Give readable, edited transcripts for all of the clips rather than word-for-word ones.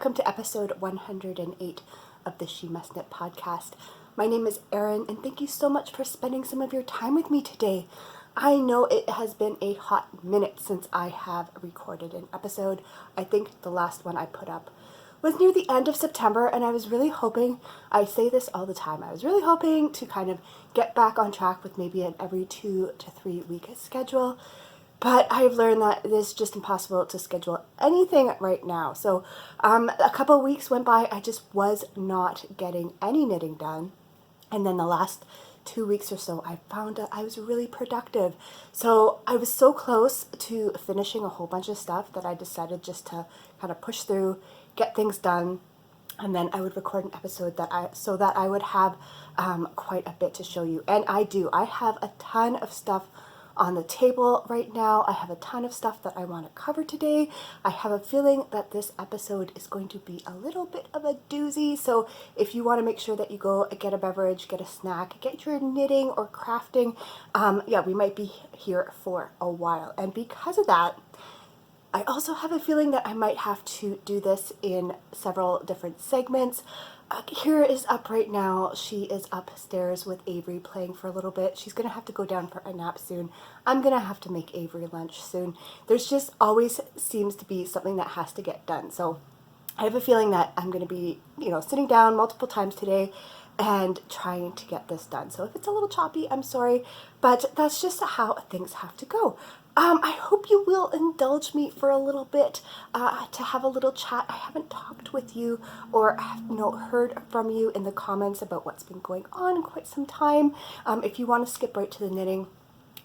welcome to episode 108 of the She Must Knit podcast. My name is Erin, and thank you so much for spending some of your time with me today. I know it has been a hot minute since I have recorded an episode. I think the last one I put up was near the end of September, and I was really hoping, I say this all the time, I was really hoping to kind of get back on track with maybe an every 2 to 3 week schedule. But I've learned that it is just impossible to schedule anything right now. So a couple of weeks went by, I just was not getting any knitting done. And then the last 2 weeks or so, I found that I was really productive. So I was so close to finishing a whole bunch of stuff that I decided just to kind of push through, get things done, and then I would record an episode so that I would have quite a bit to show you. And I do. I have a ton of stuff on the table right now. I have a ton of stuff that I want to cover today. I have a feeling that this episode is going to be a little bit of a doozy. So if you want to make sure that you go get a beverage, get a snack, get your knitting or crafting, we might be here for a while. And because of that, I also have a feeling that I might have to do this in several different segments. Kira is up right now. She is upstairs with Avery playing for a little bit. She's going to have to go down for a nap soon. I'm going to have to make Avery lunch soon. There's just always seems to be something that has to get done. So I have a feeling that I'm going to be, sitting down multiple times today and trying to get this done. So if it's a little choppy, I'm sorry, but that's just how things have to go. I hope you will indulge me for a little bit to have a little chat. I haven't talked with you or heard from you in the comments about what's been going on in quite some time. If you want to skip right to the knitting,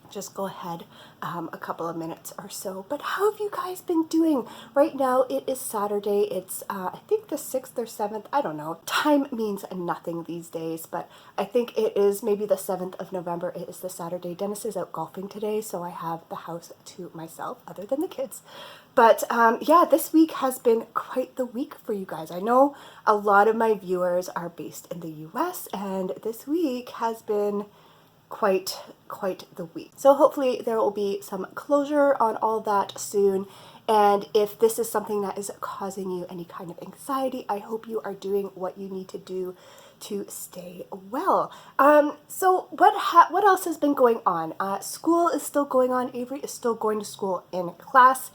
just go ahead a couple of minutes or so. But how have you guys been doing? Right now it is Saturday. It's I think the 6th or 7th. I don't know. Time means nothing these days, but I think it is maybe the 7th of November. It is the Saturday. Dennis is out golfing today, so I have the house to myself other than the kids. But this week has been quite the week for you guys. I know a lot of my viewers are based in the US, and this week has been quite the week. So hopefully there will be some closure on all that soon. And if this is something that is causing you any kind of anxiety, I hope you are doing what you need to do to stay well. So what else has been going on? School is still going on. Avery is still going to school in class.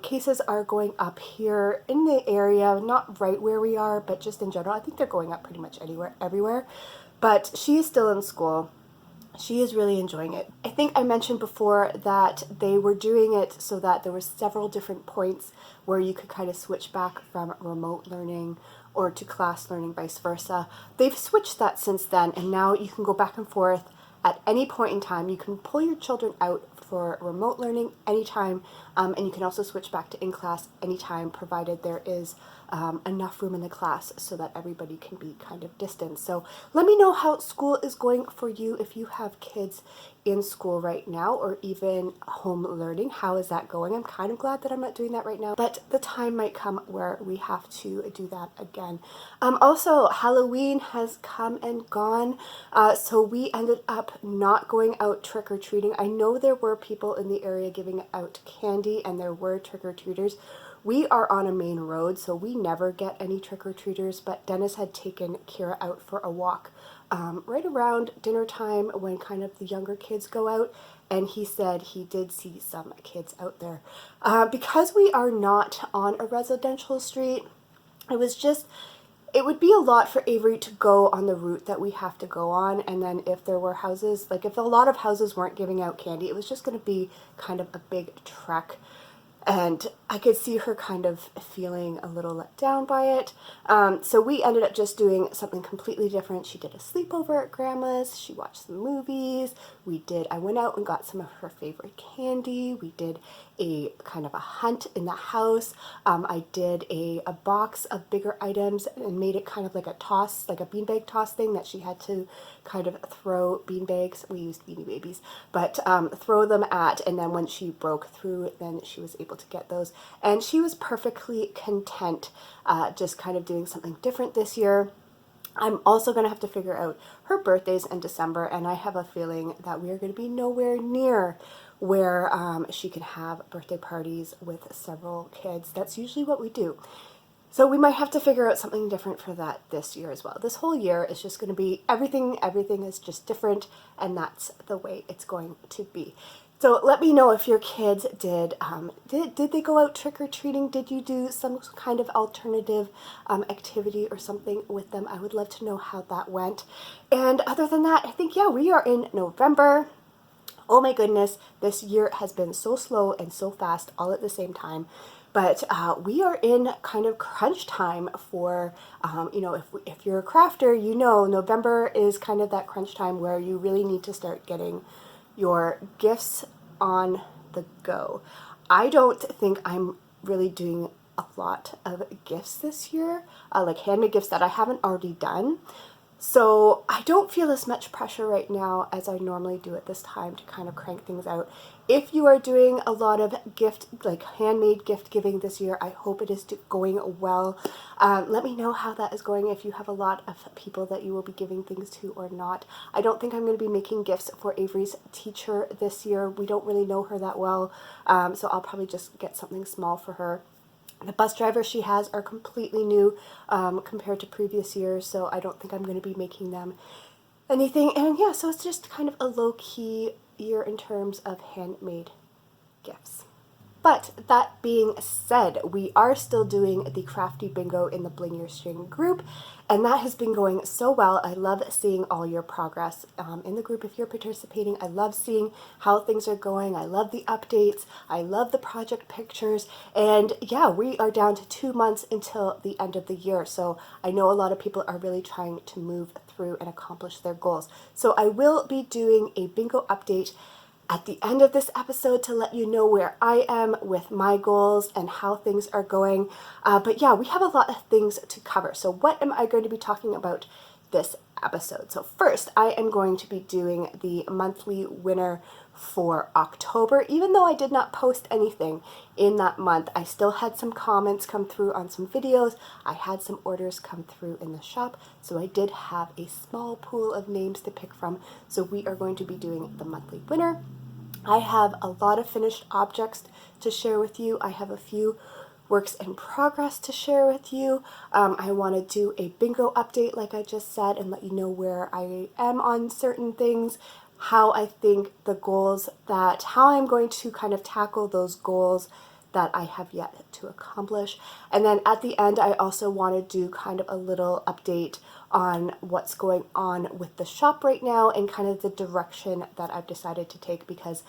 Cases are going up here in the area, not right where we are, but just in general. I think they're going up pretty much everywhere. But she is still in school. She is really enjoying it. I think I mentioned before that they were doing it so that there were several different points where you could kind of switch back from remote learning or to class learning, vice versa. They've switched that since then, and now you can go back and forth at any point in time. You can pull your children out for remote learning anytime, and you can also switch back to in-class anytime, provided there is enough room in the class so that everybody can be kind of distanced. So let me know how school is going for you if you have kids in school right now or even home learning. How is that going? I'm kind of glad that I'm not doing that right now, but the time might come where we have to do that again. Also, Halloween has come and gone, so we ended up not going out trick-or-treating. I know there were people in the area giving out candy and there were trick-or-treaters. We are on a main road, so we never get any trick-or-treaters, but Dennis had taken Kira out for a walk right around dinner time when kind of the younger kids go out, and he said he did see some kids out there. Because we are not on a residential street, it would be a lot for Avery to go on the route that we have to go on, and then if there were houses, like if a lot of houses weren't giving out candy, it was just going to be kind of a big trek. And I could see her kind of feeling a little let down by it. So we ended up just doing something completely different. She did a sleepover at Grandma's. She watched some movies. I went out and got some of her favorite candy. We did a kind of a hunt in the house. I did a box of bigger items and made it kind of like a toss, like a beanbag toss thing that she had to kind of throw beanbags. We used Beanie Babies, but throw them at, and then when she broke through, then she was able to get those. And she was perfectly content just kind of doing something different this year. I'm also going to have to figure out her birthday's in December, and I have a feeling that we are going to be nowhere near where she can have birthday parties with several kids. That's usually what we do. So we might have to figure out something different for that this year as well. This whole year is just going to be everything is just different, and that's the way it's going to be. So let me know if your kids did they go out trick-or-treating? Did you do some kind of alternative activity or something with them? I would love to know how that went. And other than that, I think, yeah, we are in November. Oh my goodness, this year has been so slow and so fast all at the same time. But we are in kind of crunch time for, if you're a crafter, November is kind of that crunch time where you really need to start getting your gifts on the go. I don't think I'm really doing a lot of gifts this year, like handmade gifts that I haven't already done. So I don't feel as much pressure right now as I normally do at this time to kind of crank things out. If you are doing a lot of handmade gift giving this year, I hope it is going well. Let me know how that is going, if you have a lot of people that you will be giving things to or not. I don't think I'm going to be making gifts for Avery's teacher this year. We don't really know her that well, so I'll probably just get something small for her. The bus drivers she has are completely new compared to previous years, so I don't think I'm going to be making them anything. And yeah, so it's just kind of a low-key year in terms of handmade gifts. But that being said, we are still doing the Crafty Bingo in the Bling Your String group, and that has been going so well. I love seeing all your progress in the group if you're participating. I love seeing how things are going. I love the updates. I love the project pictures. And yeah, we are down to 2 months until the end of the year. So I know a lot of people are really trying to move through and accomplish their goals. So I will be doing a bingo update at the end of this episode to let you know where I am with my goals and how things are going. But yeah, we have a lot of things to cover. So what am I going to be talking about this episode? So first, I am going to be doing the monthly winner for October. Even though I did not post anything in that month, I still had some comments come through on some videos. I had some orders come through in the shop, so I did have a small pool of names to pick from. So we are going to be doing the monthly winner. I have a lot of finished objects to share with you. I have a few works in progress to share with you. I want to do a bingo update, like I just said, and let you know where I am on certain things, how I think how I'm going to kind of tackle those goals that I have yet to accomplish. And then at the end, I also want to do kind of a little update on what's going on with the shop right now and kind of the direction that I've decided to take, because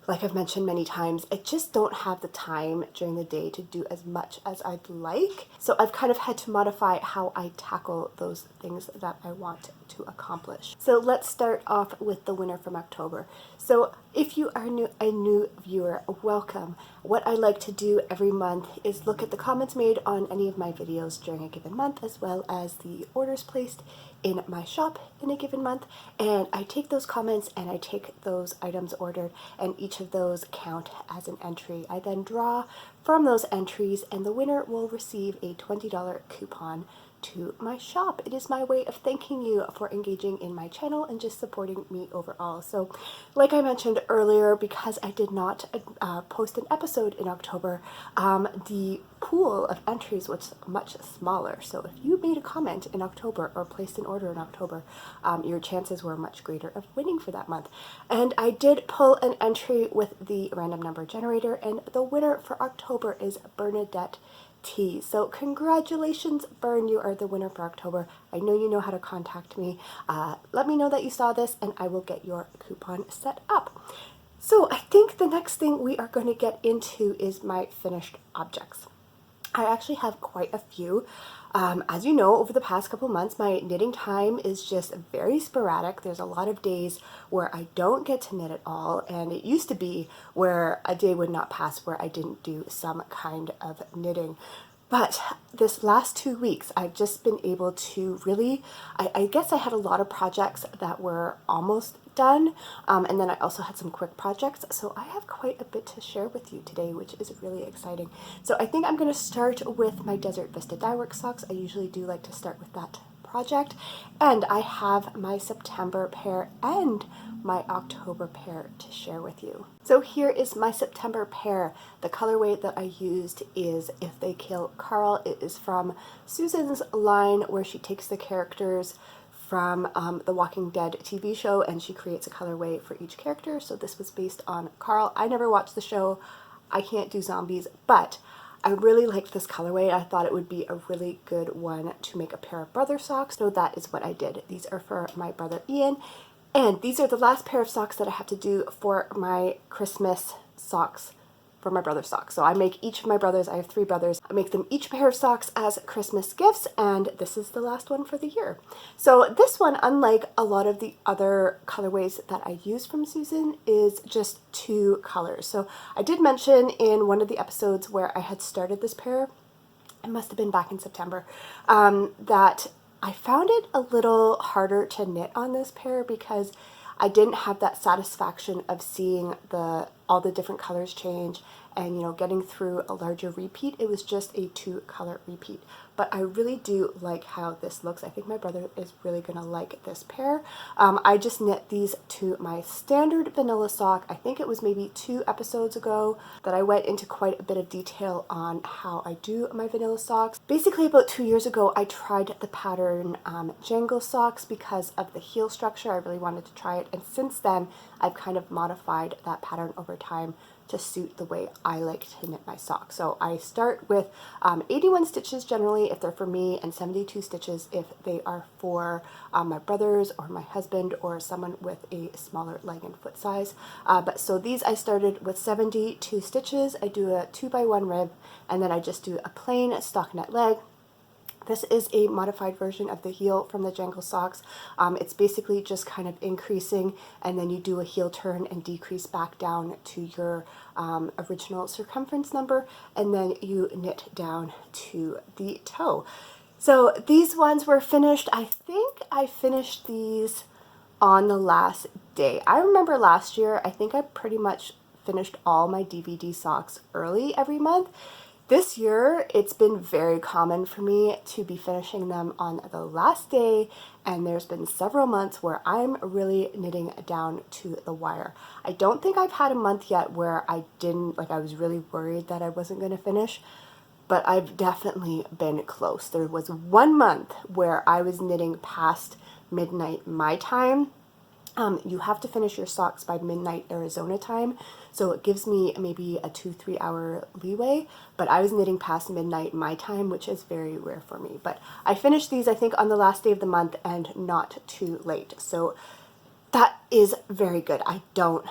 like I've mentioned many times, I just don't have the time during the day to do as much as I'd like. So I've kind of had to modify how I tackle those things that I want to accomplish. So let's start off with the winner from October. So if you are a new viewer, welcome. What I like to do every month is look at the comments made on any of my videos during a given month, as well as the orders placed in my shop in a given month, and I take those comments and I take those items ordered, and each of those count as an entry. I then draw from those entries, and the winner will receive a $20 coupon to my shop. It is my way of thanking you for engaging in my channel and just supporting me overall. So like I mentioned earlier, because I did not post an episode in October, the pool of entries was much smaller. So if you made a comment in October or placed an order in October, your chances were much greater of winning for that month. And I did pull an entry with the random number generator, and the winner for October is Bernadette T. So congratulations, Bern, you are the winner for October. I know you know how to contact me. Let me know that you saw this and I will get your coupon set up. So I think the next thing we are going to get into is my finished objects. I actually have quite a few. As you know, over the past couple months, my knitting time is just very sporadic. There's a lot of days where I don't get to knit at all, and it used to be where a day would not pass where I didn't do some kind of knitting. But this last 2 weeks, I've just been able to really, I guess I had a lot of projects that were almost done, and then I also had some quick projects, so I have quite a bit to share with you today, which is really exciting. So I think I'm going to start with my Desert Vista dyework socks. I usually do like to start with that project. And I have my September pair and my October pair to share with you. So here is my September pair. The colorway that I used is If They Kill Carl. It is from Susan's line where she takes the characters from the Walking Dead TV show and she creates a colorway for each character. So this was based on Carl. I never watched the show. I can't do zombies, but I really liked this colorway. I thought it would be a really good one to make a pair of brother socks. So that is what I did. These are for my brother Ian. And these are the last pair of socks that I have to do for my Christmas socks, for my brother's socks. So I make each of my brothers, I have 3 brothers, I make them each pair of socks as Christmas gifts, and this is the last one for the year. So this one, unlike a lot of the other colorways that I use from Susan, is just 2 colors. So I did mention in one of the episodes where I had started this pair, it must have been back in September, that I found it a little harder to knit on this pair because I didn't have that satisfaction of seeing all the different colors change and, you know, getting through a larger repeat. It was just a 2-color repeat. But I really do like how this looks. I think my brother is really going to like this pair. I just knit these to my standard vanilla sock. I think it was maybe 2 episodes ago that I went into quite a bit of detail on how I do my vanilla socks. Basically about 2 years ago I tried the pattern jangle socks because of the heel structure. I really wanted to try it, and since then I've kind of modified that pattern over time to suit the way I like to knit my socks. So I start with 81 stitches generally if they're for me, and 72 stitches if they are for my brothers or my husband or someone with a smaller leg and foot size. So these I started with 72 stitches. I do a 2x1 rib, and then I just do a plain stockinette leg. This is a modified version of the heel from the jangle socks. It's basically just kind of increasing, and then you do a heel turn and decrease back down to your original circumference number, and then you knit down to the toe. So these ones were finished. I think I finished these on the last day. I remember last year, I think I pretty much finished all my DVD socks early every month. This year, it's been very common for me to be finishing them on the last day, and there's been several months where I'm really knitting down to the wire. I don't think I've had a month yet where I was really worried that I wasn't going to finish, but I've definitely been close. There was one month where I was knitting past midnight my time. You have to finish your socks by midnight Arizona time, so it gives me maybe a 2-3 hour leeway, but I was knitting past midnight my time, which is very rare for me. But I finished these, I think, on the last day of the month and not too late, so that is very good. I don't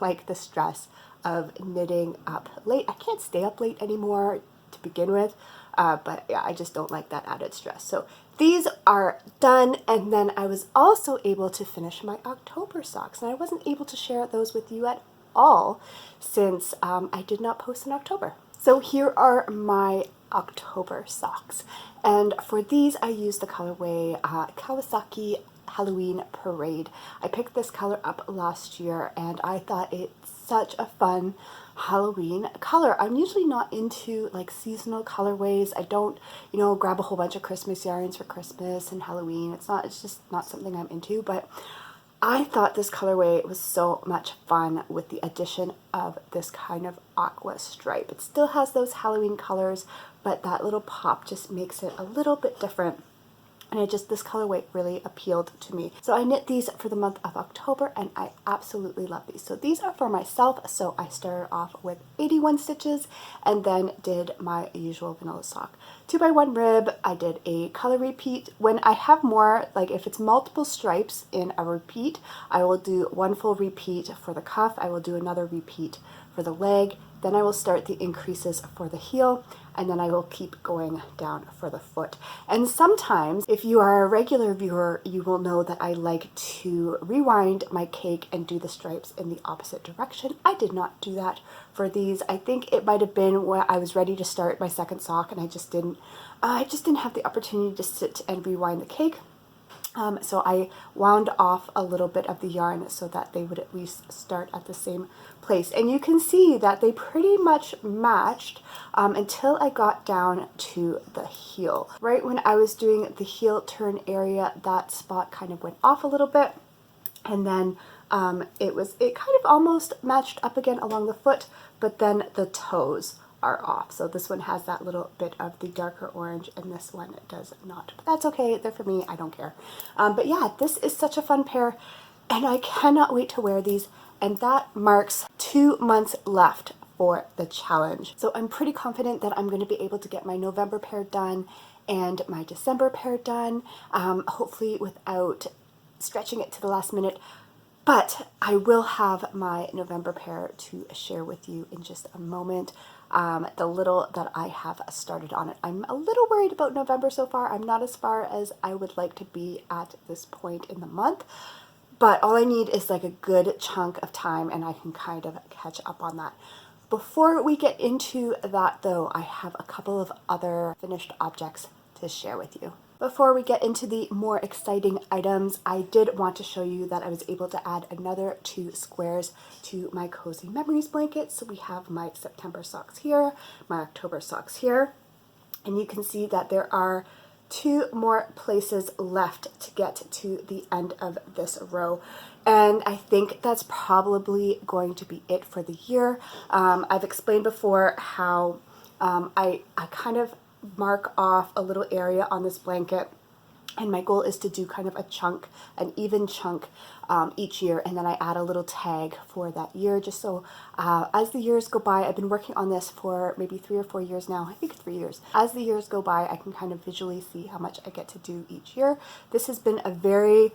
like the stress of knitting up late. I can't stay up late anymore to begin with, but yeah, I just don't like that added stress. So these are done, and then I was also able to finish my October socks, and I wasn't able to share those with you at all since I did not post in October. So here are my October socks, and for these I used the colorway Kawasaki Halloween Parade. I picked this color up last year, and I thought it's such a fun Halloween color. I'm usually not into like seasonal colorways. I don't, grab a whole bunch of Christmas yarns for Christmas and Halloween. It's just not something I'm into, but I thought this colorway was so much fun with the addition of this kind of aqua stripe. It still has those Halloween colors, but that little pop just makes it a little bit different. And this colorway really appealed to me. So I knit these for the month of October, and I absolutely love these. So these are for myself, so I started off with 81 stitches and then did my usual vanilla sock. 2x1 rib, I did a color repeat. When I have more, like if it's multiple stripes in a repeat, I will do one full repeat for the cuff, I will do another repeat for the leg, then I will start the increases for the heel, and then I will keep going down for the foot. And sometimes, if you are a regular viewer, you will know that I like to rewind my cake and do the stripes in the opposite direction. I did not do that for these. I think it might have been when I was ready to start my second sock, and I just didn't have the opportunity to sit and rewind the cake. So I wound off a little bit of the yarn so that they would at least start at the same place. And you can see that they pretty much matched until I got down to the heel. Right when I was doing the heel turn area, that spot kind of went off a little bit. And then it kind of almost matched up again along the foot, but then the toes are off. So this one has that little bit of the darker orange and this one does not. But that's okay, they're for me, I don't care. But yeah, this is such a fun pair and I cannot wait to wear these. And that marks 2 months left for the challenge. So I'm pretty confident that I'm going to be able to get my November pair done and my December pair done, hopefully without stretching it to the last minute. But I will have my November pair to share with you in just a moment. The little that I have started on it. I'm a little worried about November so far. I'm not as far as I would like to be at this point in the month, but all I need is like a good chunk of time and I can kind of catch up on that. Before we get into that though, I have a couple of other finished objects to share with you. Before we get into the more exciting items, I did want to show you that I was able to add another 2 squares to my Cozy Memories blanket. So we have my September socks here, my October socks here, and you can see that there are 2 more places left to get to the end of this row. And I think that's probably going to be it for the year. I've explained before how I kind of mark off a little area on this blanket and my goal is to do kind of a chunk, an even chunk each year, and then I add a little tag for that year just so as the years go by. I've been working on this for maybe 3 or 4 years now, I think 3 years. As the years go by, I can kind of visually see how much I get to do each year. This has been a very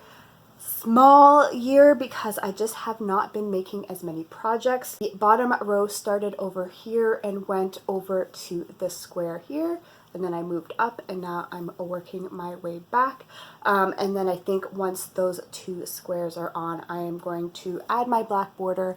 small year because I just have not been making as many projects. The bottom row started over here and went over to this square here, and then I moved up and now I'm working my way back. And then I think once those 2 squares are on, I am going to add my black border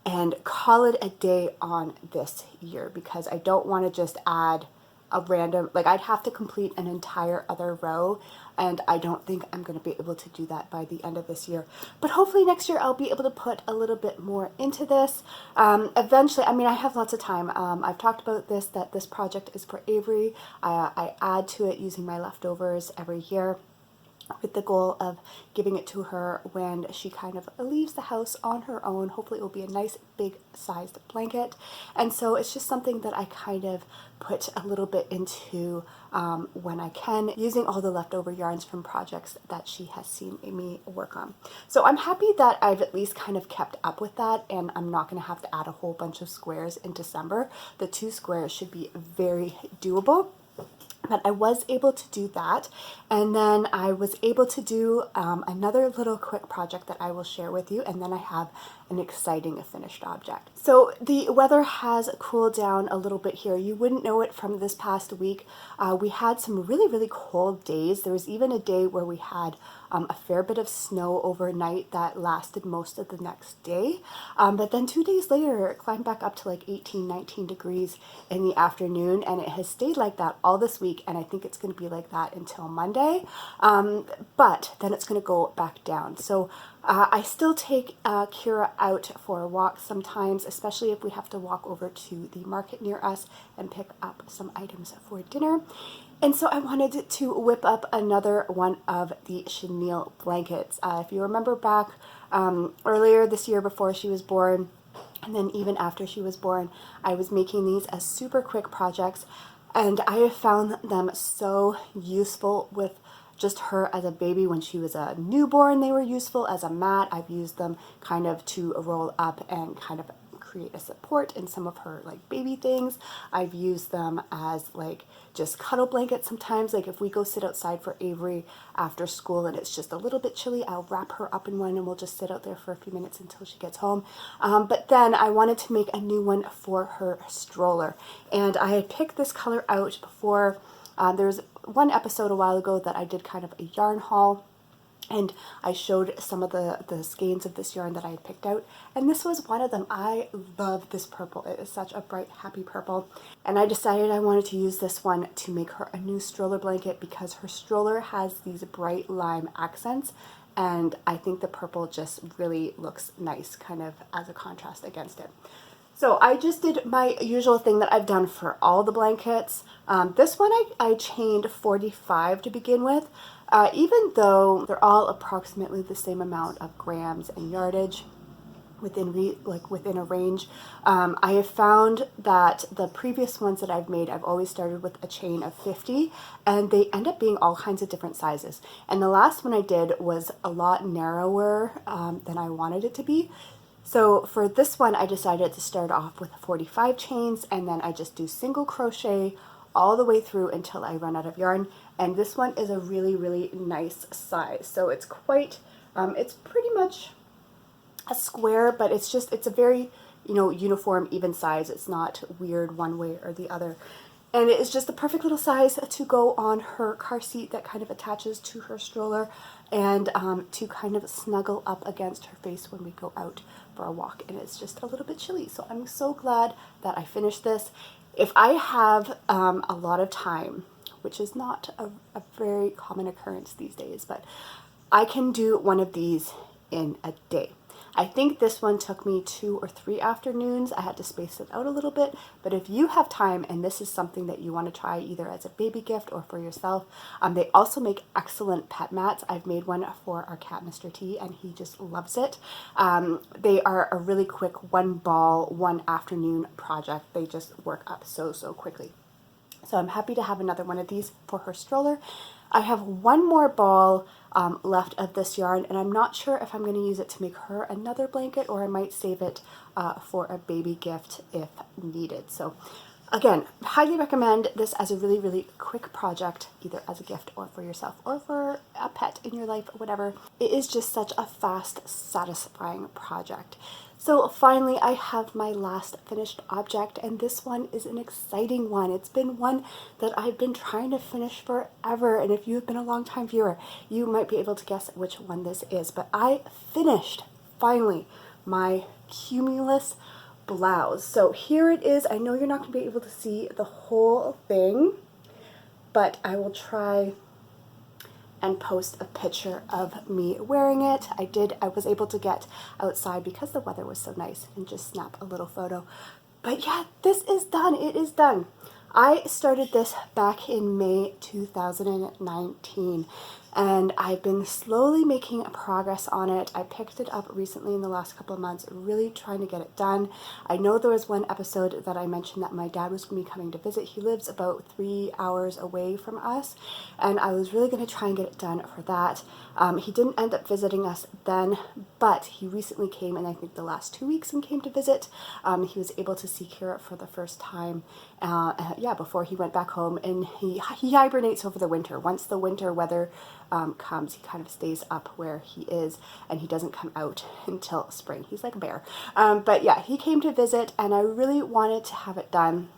and call it a day on this year because I don't want to just add a random, like I'd have to complete an entire other row and I don't think I'm going to be able to do that by the end of this year. But hopefully next year I'll be able to put a little bit more into this. Eventually, I mean, I have lots of time. I've talked about this, that this project is for Avery. I add to it using my leftovers every year, with the goal of giving it to her when she kind of leaves the house on her own. Hopefully it will be a nice big sized blanket. And so it's just something that I kind of put a little bit into when I can, using all the leftover yarns from projects that she has seen me work on. So I'm happy that I've at least kind of kept up with that and I'm not going to have to add a whole bunch of squares in December. The 2 squares should be very doable. But I was able to do that, and then I was able to do another little quick project that I will share with you, and then I have an exciting finished object. So the weather has cooled down a little bit here. You wouldn't know it from this past week. We had some really, really cold days. There was even a day where we had a fair bit of snow overnight that lasted most of the next day. But then 2 days later, it climbed back up to like 18, 19 degrees in the afternoon, and it has stayed like that all this week, and I think it's going to be like that until Monday. But then it's going to go back down. So I still take Kira out for a walk sometimes, especially if we have to walk over to the market near us and pick up some items for dinner. And so I wanted to whip up another one of the chenille blankets. If you remember back earlier this year before she was born, and then even after she was born, I was making these as super quick projects, and I have found them so useful with just her as a baby. When she was a newborn, they were useful as a mat. I've used them kind of to roll up and kind of create a support in some of her like baby things. I've used them as like just cuddle blankets sometimes. Like if we go sit outside for Avery after school and it's just a little bit chilly, I'll wrap her up in one and we'll just sit out there for a few minutes until she gets home. But then I wanted to make a new one for her stroller, and I had picked this color out before. There was one episode a while ago that I did kind of a yarn haul, And I showed some of the skeins of this yarn that I had picked out, and this was one of them. I love this purple. It is such a bright, happy purple. And I decided I wanted to use this one to make her a new stroller blanket because her stroller has these bright lime accents, and I think the purple just really looks nice kind of as a contrast against it. So I just did my usual thing that I've done for all the blankets. This one I chained 45 to begin with. Even though they're all approximately the same amount of grams and yardage within a range, I have found that the previous ones that I've made, I've always started with a chain of 50, and they end up being all kinds of different sizes. And the last one I did was a lot narrower than I wanted it to be. So for this one, I decided to start off with 45 chains, and then I just do single crochet all the way through until I run out of yarn. And this one is a really, really nice size. So it's quite, it's pretty much a square, but it's a very, uniform, even size. It's not weird one way or the other. And it is just the perfect little size to go on her car seat that kind of attaches to her stroller, and to kind of snuggle up against her face when we go out for a walk. And it's just a little bit chilly. So I'm so glad that I finished this. If I have a lot of time, which is not a very common occurrence these days, but I can do one of these in a day. I think this one took me 2 or 3 afternoons. I had to space it out a little bit, but if you have time and this is something that you want to try either as a baby gift or for yourself, they also make excellent pet mats. I've made one for our cat, Mr. T, and he just loves it. They are a really quick 1 ball, 1 afternoon project. They just work up so quickly. So I'm happy to have another one of these for her stroller. I have 1 more ball left of this yarn, and I'm not sure if I'm going to use it to make her another blanket, or I might save it for a baby gift if needed. So again, highly recommend this as a really, really quick project, either as a gift or for yourself or for a pet in your life, whatever. It is just such a fast, satisfying project. So finally, I have my last finished object, and this one is an exciting one. It's been one that I've been trying to finish forever, and if you've been a long-time viewer, you might be able to guess which one this is. But I finished, finally, my Cumulus blouse. So here it is. I know you're not going to be able to see the whole thing, but I will try and post a picture of me wearing it. I was able to get outside because the weather was so nice and just snap a little photo. But yeah, this is done. It is done. I started this back in May 2019, and I've been slowly making progress on it. I picked it up recently in the last couple of months, really trying to get it done. I know there was one episode that I mentioned that my dad was going to be coming to visit. He lives about 3 hours away from us, and I was really going to try and get it done for that. He didn't end up visiting us then, but he recently came, and I think the last 2 weeks and came to visit. He was able to see Kira for the first time, before he went back home, and he hibernates over the winter. Once the winter weather comes, he kind of stays up where he is, and he doesn't come out until spring. He's like a bear. But yeah, he came to visit, and I really wanted to have it done,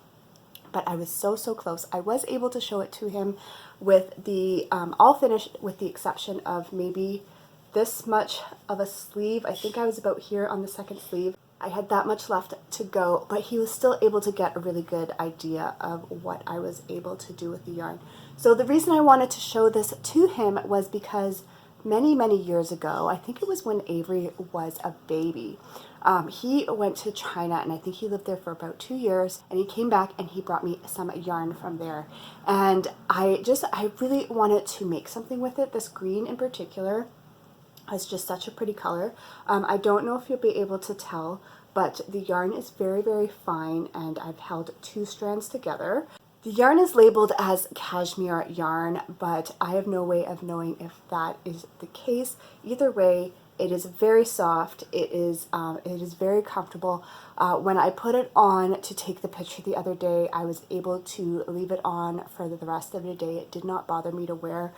but I was so close. I was able to show it to him with the all finished, with the exception of maybe this much of a sleeve. I think I was about here on the second sleeve. I had that much left to go, but he was still able to get a really good idea of what I was able to do with the yarn. So the reason I wanted to show this to him was because many years ago, I think it was when Avery was a baby, he went to China, and I think he lived there for about 2 years, and he came back and he brought me some yarn from there. And I really wanted to make something with it. This green in particular is just such a pretty color. I don't know if you'll be able to tell, but the yarn is very fine, and I've held 2 strands together. The yarn is labeled as cashmere yarn, but I have no way of knowing if that is the case. Either way, it is very soft. It is very comfortable. When I put it on to take the picture the other day, I was able to leave it on for the rest of the day. It did not bother me to wear.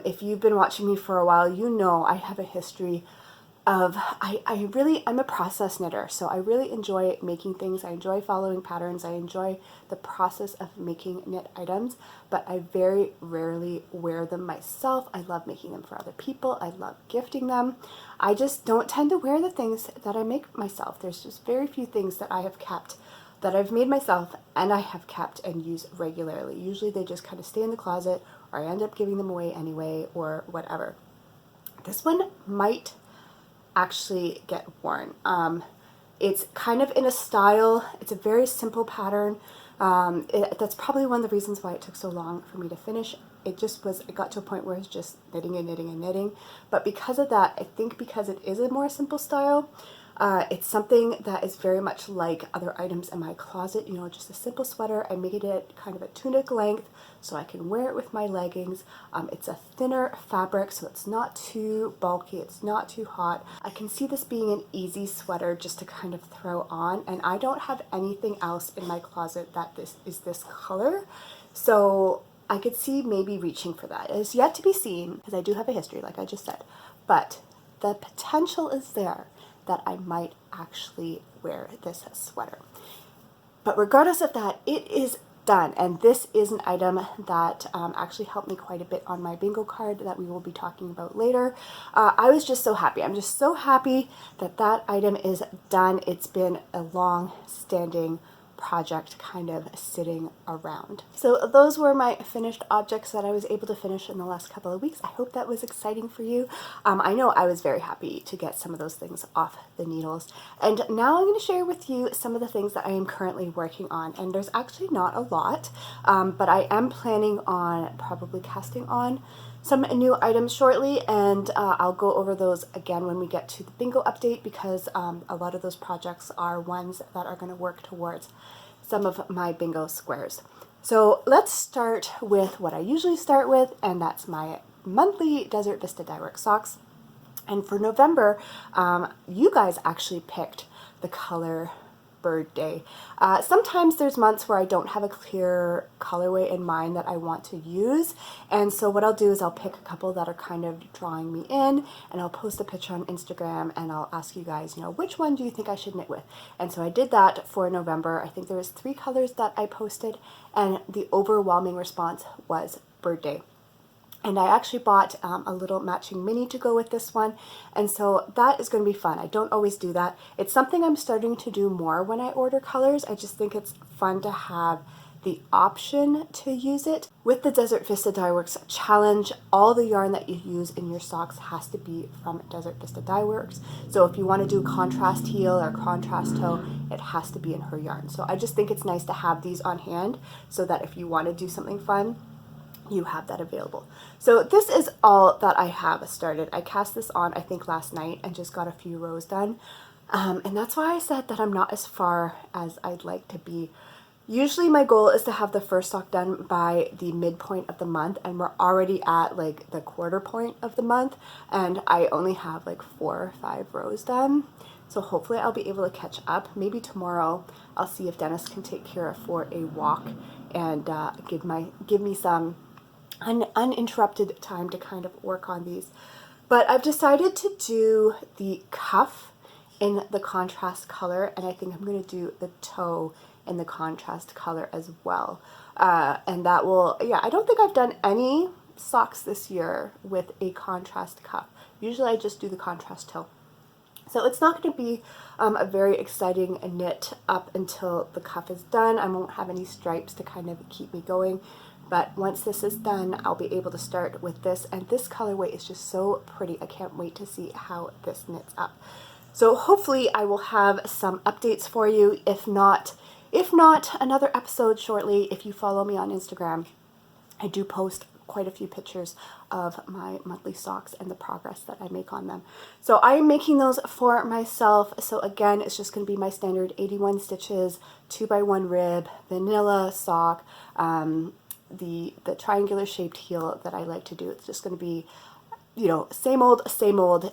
If you've been watching me for a while, you know I have a history I'm a process knitter, so I really enjoy making things. I enjoy following patterns. I enjoy the process of making knit items, but I very rarely wear them myself. I love making them for other people. I love gifting them. I just don't tend to wear the things that I make myself. There's just very few things that I have kept that I've made myself and I have kept and use regularly. Usually they just kind of stay in the closet, or I end up giving them away anyway, or whatever. This one might actually get worn. It's kind of in a style, it's a very simple pattern. That's probably one of the reasons why it took so long for me to finish. It got to a point where it's just knitting and knitting and knitting. But because of that, I think because it is a more simple style, it's something that is very much like other items in my closet, you know, just a simple sweater. I made it kind of a tunic length so I can wear it with my leggings. It's a thinner fabric, so it's not too bulky, it's not too hot. I can see this being an easy sweater just to kind of throw on, and I don't have anything else in my closet that this color, so I could see maybe reaching for that. It's yet to be seen, because I do have a history, like I just said, but the potential is there that I might actually wear this sweater. But regardless of that, it is done, and this is an item that actually helped me quite a bit on my bingo card that we will be talking about later. I was just so happy. I'm just so happy that that item is done. It's been a long-standing project kind of sitting around. So those were my finished objects that I was able to finish in the last couple of weeks. I hope that was exciting for you. I know I was very happy to get some of those things off the needles. And now I'm going to share with you some of the things that I am currently working on. And there's actually not a lot, but I am planning on probably casting on some new items shortly, and I'll go over those again when we get to the bingo update, because a lot of those projects are ones that are going to work towards some of my bingo squares. So let's start with what I usually start with, and that's my monthly Desert Vista Dyeworks socks. And for November, you guys actually picked the color Bird Day. Sometimes there's months where I don't have a clear colorway in mind that I want to use, and so what I'll do is I'll pick a couple that are kind of drawing me in, and I'll post a picture on Instagram, and I'll ask you guys, you know, which one do you think I should knit with? And so I did that for November. I think there was 3 colors that I posted, and the overwhelming response was Bird Day. And I actually bought a little matching mini to go with this one, and so that is going to be fun. I don't always do that. It's something I'm starting to do more when I order colors. I just think it's fun to have the option to use it. With the Desert Vista Dyeworks challenge, all the yarn that you use in your socks has to be from Desert Vista Dyeworks. So if you want to do contrast heel or contrast toe, it has to be in her yarn. So I just think it's nice to have these on hand so that if you want to do something fun, you have that available. So this is all that I have started. I cast this on, I think, last night and just got a few rows done. And that's why I said that I'm not as far as I'd like to be. Usually my goal is to have the first sock done by the midpoint of the month, and we're already at like the quarter point of the month, and I only have like 4 or 5 rows done. So hopefully I'll be able to catch up. Maybe tomorrow I'll see if Dennis can take Kira for a walk and give me some uninterrupted time to kind of work on these. But I've decided to do the cuff in the contrast color, and I think I'm going to do the toe in the contrast color as well. And that will, yeah, I don't think I've done any socks this year with a contrast cuff. Usually I just do the contrast toe. So it's not going to be a very exciting knit up until the cuff is done. I won't have any stripes to kind of keep me going. But once this is done, I'll be able to start with this. And this colorway is just so pretty. I can't wait to see how this knits up. So hopefully I will have some updates for you. If not, another episode shortly. If you follow me on Instagram, I do post quite a few pictures of my monthly socks and the progress that I make on them. So I'm making those for myself. So again, it's just going to be my standard 81 stitches, 2x1 rib, vanilla sock, the triangular shaped heel that I like to do. It's just going to be, you know, same old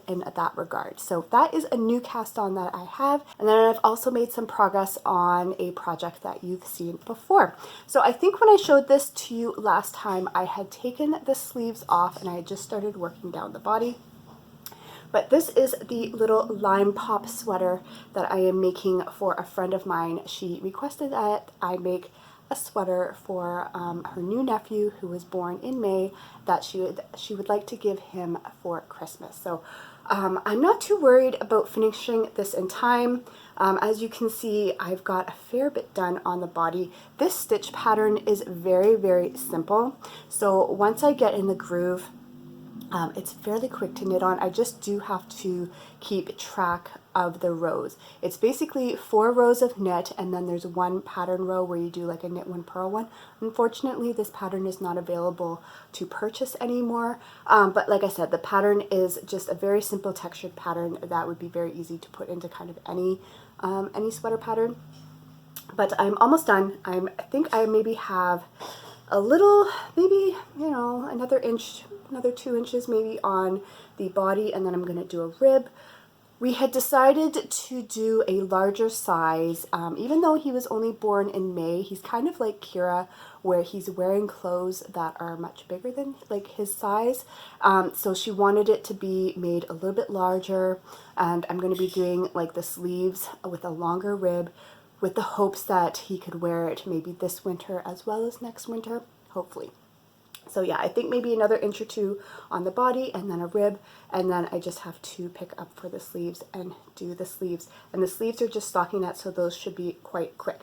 in that regard. So that is a new cast on that I have. And then I've also made some progress on a project that you've seen before. So I think when I showed this to you last time, I had taken the sleeves off and I had just started working down the body. But this is the little lime pop sweater that I am making for a friend of mine. She requested that I make a sweater for her new nephew who was born in May that she would like to give him for Christmas. So I'm not too worried about finishing this in time. As you can see, I've got a fair bit done on the body. This stitch pattern is very, very simple. So once I get in the groove, it's fairly quick to knit on. I just do have to keep track of the rows. It's basically 4 rows of knit, and then there's one pattern row where you do like a knit one, purl one. Unfortunately, this pattern is not available to purchase anymore. But like I said, the pattern is just a very simple textured pattern that would be very easy to put into kind of any sweater pattern. But I'm almost done. I think I maybe have a little, maybe, you know, another 2 inches maybe on the body, and then I'm going to do a rib. We had decided to do a larger size, even though he was only born in May. He's kind of like Kira, where he's wearing clothes that are much bigger than like his size. So she wanted it to be made a little bit larger, and I'm going to be doing like the sleeves with a longer rib, with the hopes that he could wear it maybe this winter as well as next winter, hopefully. So yeah, I think maybe another inch or 2 on the body, and then a rib, and then I just have to pick up for the sleeves and do the sleeves. And the sleeves are just stockinette, so those should be quite quick.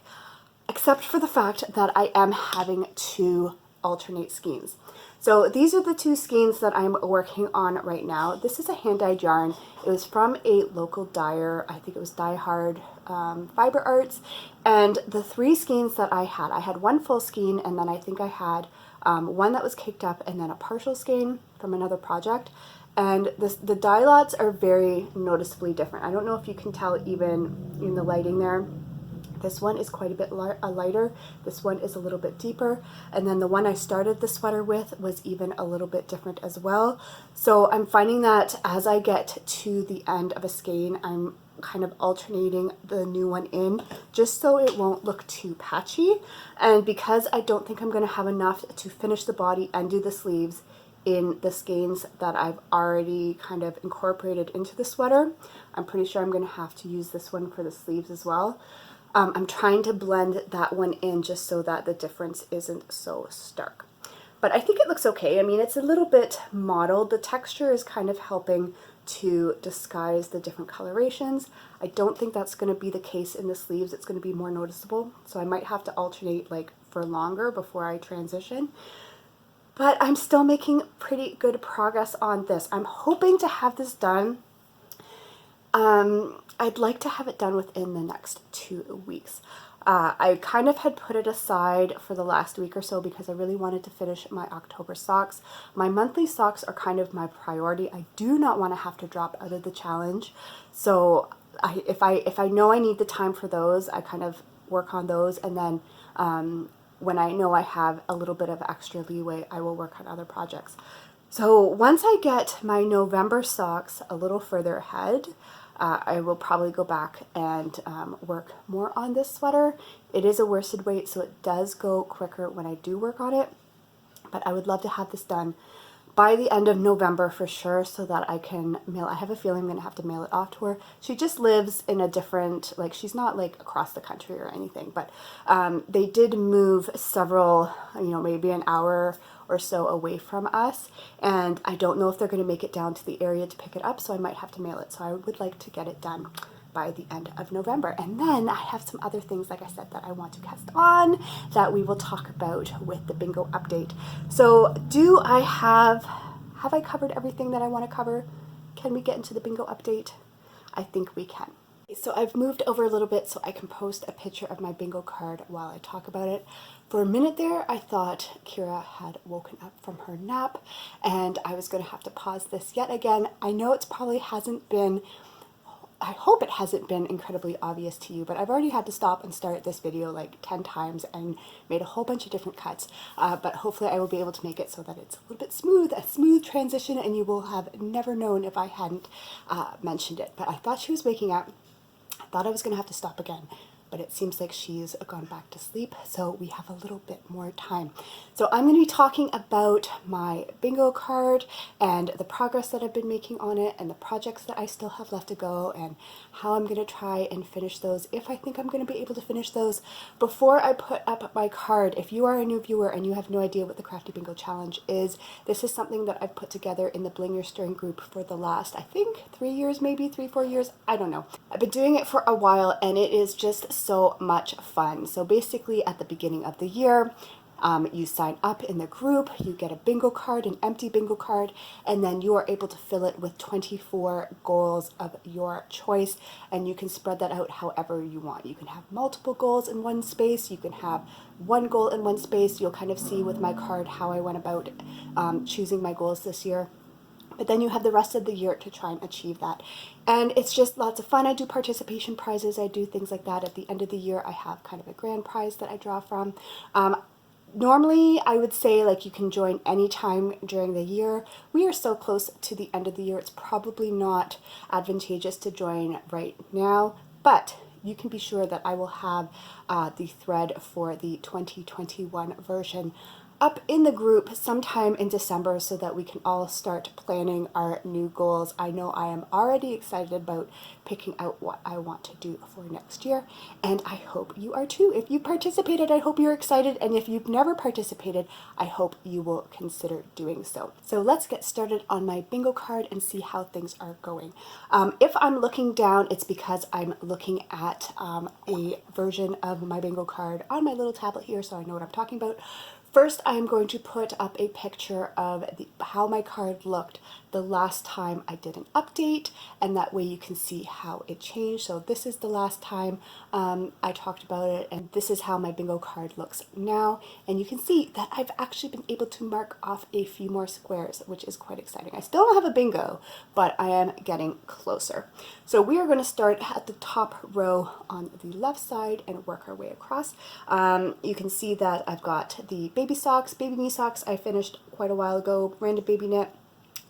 Except for the fact that I am having to alternate skeins. So these are the 2 skeins that I'm working on right now. This is a hand-dyed yarn. It was from a local dyer. I think it was Die Hard Fiber Arts. And the 3 skeins that I had 1 full skein, and then I think I had one that was caked up, and then a partial skein from another project. And the dye lots are very noticeably different. I don't know if you can tell even in the lighting there. This one is quite a bit lighter. This one is a little bit deeper. And then the one I started the sweater with was even a little bit different as well. So I'm finding that as I get to the end of a skein, I'm kind of alternating the new one in just so it won't look too patchy. And because I don't think I'm going to have enough to finish the body and do the sleeves in the skeins that I've already kind of incorporated into the sweater, I'm pretty sure I'm going to have to use this one for the sleeves as well. I'm trying to blend that one in just so that the difference isn't so stark. But I think it looks okay. I mean, it's a little bit mottled. The texture is kind of helping to disguise the different colorations. I don't think that's going to be the case in the sleeves. It's going to be more noticeable. So I might have to alternate like for longer before I transition. But I'm still making pretty good progress on this. I'm hoping to have this done. I'd like to have it done within the next 2 weeks. I kind of had put it aside for the last week or so because I really wanted to finish my October socks. My monthly socks are kind of my priority. I do not want to have to drop out of the challenge. So if I know I need the time for those, I kind of work on those, and then when I know I have a little bit of extra leeway, I will work on other projects. So once I get my November socks a little further ahead, I will probably go back and work more on this sweater. It is a worsted weight, so it does go quicker when I do work on it. But I would love to have this done by the end of November for sure, so that I can mail. I have a feeling I'm going to have to mail it off to her. She just lives in a different, like, she's not like across the country or anything, but they did move several, you know, maybe an hour or so away from us, and I don't know if they're going to make it down to the area to pick it up, so I might have to mail it. So I would like to get it done by the end of November. And then I have some other things, like I said, that I want to cast on that we will talk about with the bingo update. So have I covered everything that I want to cover? Can we get into the bingo update? I think we can. So I've moved over a little bit so I can post a picture of my bingo card while I talk about it. For a minute there, I thought Kira had woken up from her nap and I was going to have to pause this yet again. I know it probably hasn't been, I hope it hasn't been incredibly obvious to you, but I've already had to stop and start this video like 10 times and made a whole bunch of different cuts. But hopefully I will be able to make it so that it's a little bit smooth, a smooth transition, and you will have never known if I hadn't mentioned it. But I thought she was waking up. I thought I was going to have to stop again. but it seems like she's gone back to sleep, so we have a little bit more time. So I'm going to be talking about my bingo card and the progress that I've been making on it and the projects that I still have left to go and how I'm going to try and finish those, if I think I'm going to be able to finish those. Before I put up my card, if you are a new viewer and you have no idea what the Crafty Bingo Challenge is, this is something that I've put together in the Bling group for the last, I think, 3 years, maybe 3-4 years, I don't know. I've been doing it for a while and it is just so much fun. So basically at the beginning of the year, you sign up in the group, you get a bingo card, an empty bingo card, and then you are able to fill it with 24 goals of your choice, and you can spread that out however you want. You can have multiple goals in one space, you can have one goal in one space. You'll kind of see with my card how I went about choosing my goals this year. But then you have the rest of the year to try and achieve that. And it's just lots of fun. I do participation prizes, I do things like that. At the end of the year, I have kind of a grand prize that I draw from. Normally, I would say like you can join anytime during the year. We are so close to the end of the year, it's probably not advantageous to join right now, but you can be sure that I will have the thread for the 2021 version up in the group sometime in December so that we can all start planning our new goals. I know I am already excited about picking out what I want to do for next year, and I hope you are too. If you participated, I hope you're excited, and if you've never participated, I hope you will consider doing so. So let's get started on my bingo card and see how things are going. If I'm looking down, it's because I'm looking at a version of my bingo card on my little tablet here, so I know what I'm talking about. First, I am going to put up a picture of how my card looked the last time I did an update, and that way you can see how it changed. So this is the last time I talked about it, and this is how my bingo card looks now. And you can see that I've actually been able to mark off a few more squares, which is quite exciting. I still don't have a bingo, but I am getting closer. So we are going to start at the top row on the left side and work our way across. You can see that I've got the baby socks, baby knee socks I finished quite a while ago, random baby knit.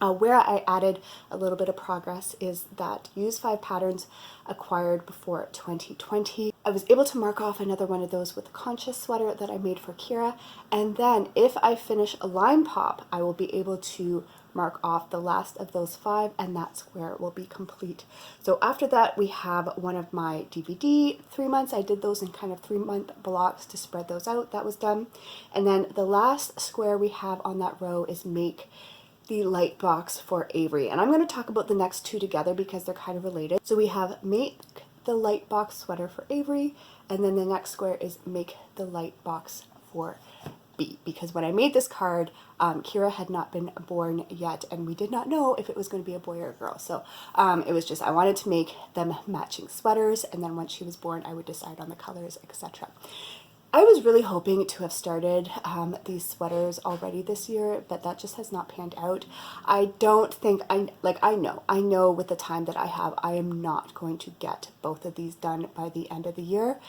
Where I added a little bit of progress is that use 5 patterns acquired before 2020. I was able to mark off another one of those with a conscious sweater that I made for Kira, and then if I finish a line pop, I will be able to mark off the last of those 5, and that square will be complete. So after that, we have one of my DVD 3 months. I did those in kind of 3-month blocks to spread those out. That was done. And then the last square we have on that row is make the light box for Avery. And I'm going to talk about the next 2 together because they're kind of related. So we have make the light box sweater for Avery, and then the next square is make the light box for B, because when I made this card, Kira had not been born yet, and we did not know if it was going to be a boy or a girl. So it was just, I wanted to make them matching sweaters, and then once she was born, I would decide on the colors, etc. I was really hoping to have started these sweaters already this year, but that just has not panned out. I don't think, I know with the time that I have, I am not going to get both of these done by the end of the year,